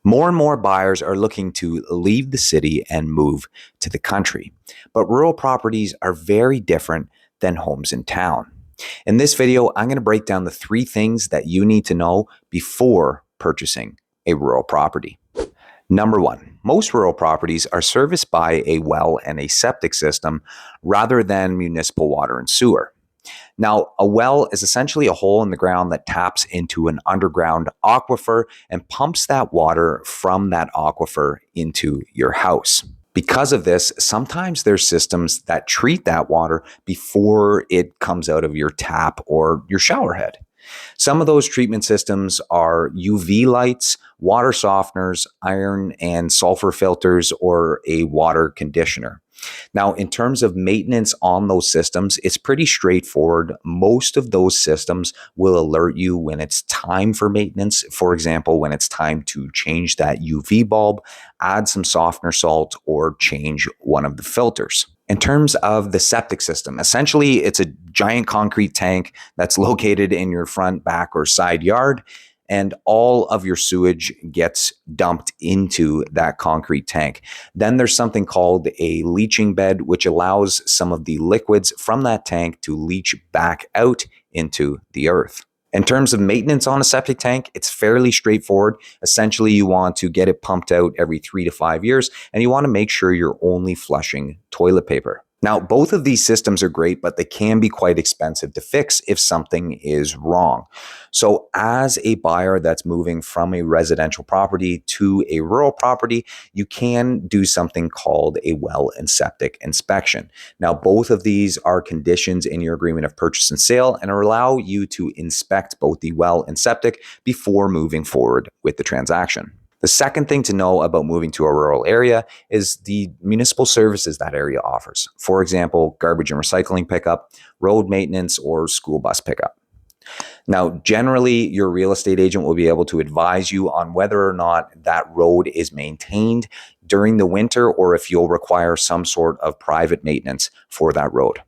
More and more buyers are looking to leave the city and move to the country, but rural properties are very different than homes in town. In this video, I'm going to break down the 3 things that you need to know before purchasing a rural property. Number 1, most rural properties are serviced by a well and a septic system rather than municipal water and sewer. Now, a well is essentially a hole in the ground that taps into an underground aquifer and pumps that water from that aquifer into your house. Because of this, sometimes there's systems that treat that water before it comes out of your tap or your shower head. Some of those treatment systems are UV lights, water softeners, iron and sulfur filters, or a water conditioner. Now, in terms of maintenance on those systems, it's pretty straightforward. Most of those systems will alert you when it's time for maintenance. For example, when it's time to change that UV bulb, add some softener salt, or change one of the filters. In terms of the septic system, essentially it's a giant concrete tank that's located in your front, back, or side yard, and all of your sewage gets dumped into that concrete tank. Then there's something called a leaching bed, which allows some of the liquids from that tank to leach back out into the earth. In terms of maintenance on a septic tank, it's fairly straightforward. Essentially, you want to get it pumped out every 3 to 5 years, and you want to make sure you're only flushing toilet paper. Now, both of these systems are great, but they can be quite expensive to fix if something is wrong. So as a buyer that's moving from a residential property to a rural property, you can do something called a well and septic inspection. Now, both of these are conditions in your agreement of purchase and sale and allow you to inspect both the well and septic before moving forward with the transaction. The second thing to know about moving to a rural area is the municipal services that area offers. For example, garbage and recycling pickup, road maintenance, or school bus pickup. Now, generally, your real estate agent will be able to advise you on whether or not that road is maintained during the winter or if you'll require some sort of private maintenance for that road.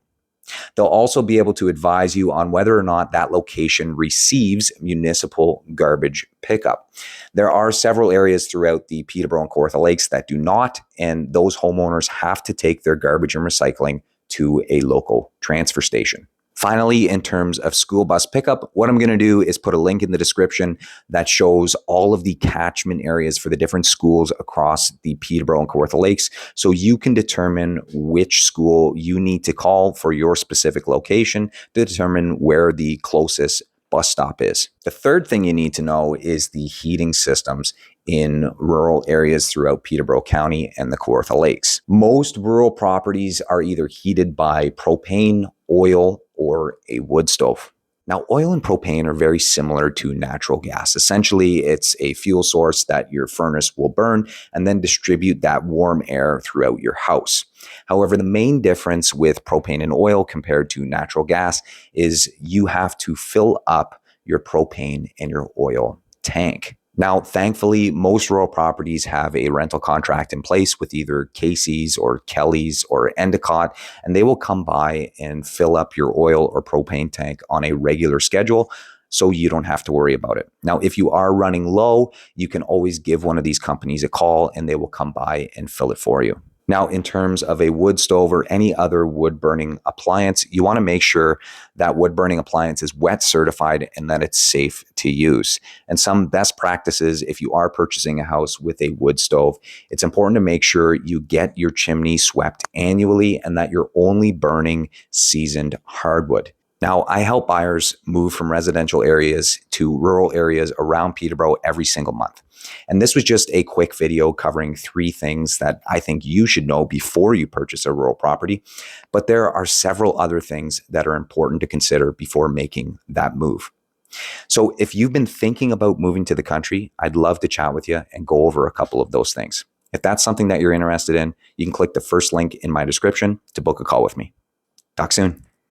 They'll also be able to advise you on whether or not that location receives municipal garbage pickup. There are several areas throughout the Peterborough and Kawartha Lakes that do not, and those homeowners have to take their garbage and recycling to a local transfer station. Finally, in terms of school bus pickup, what I'm going to do is put a link in the description that shows all of the catchment areas for the different schools across the Peterborough and Kawartha Lakes, so you can determine which school you need to call for your specific location to determine where the closest bus stop is. The third thing you need to know is the heating systems in rural areas throughout Peterborough County and the Kawartha Lakes. Most rural properties are either heated by propane, oil, or a wood stove. Now, oil and propane are very similar to natural gas. Essentially, it's a fuel source that your furnace will burn and then distribute that warm air throughout your house. However, the main difference with propane and oil compared to natural gas is you have to fill up your propane and your oil tank. Now, thankfully, most rural properties have a rental contract in place with either Casey's or Kelly's or Endicott, and they will come by and fill up your oil or propane tank on a regular schedule, so you don't have to worry about it. Now, if you are running low, you can always give one of these companies a call and they will come by and fill it for you. Now, in terms of a wood stove or any other wood burning appliance, you want to make sure that wood burning appliance is wet certified and that it's safe to use. And some best practices, if you are purchasing a house with a wood stove, it's important to make sure you get your chimney swept annually and that you're only burning seasoned hardwood. Now, I help buyers move from residential areas to rural areas around Peterborough every single month. And this was just a quick video covering 3 things that I think you should know before you purchase a rural property. But there are several other things that are important to consider before making that move. So if you've been thinking about moving to the country, I'd love to chat with you and go over a couple of those things. If that's something that you're interested in, you can click the first link in my description to book a call with me. Talk soon.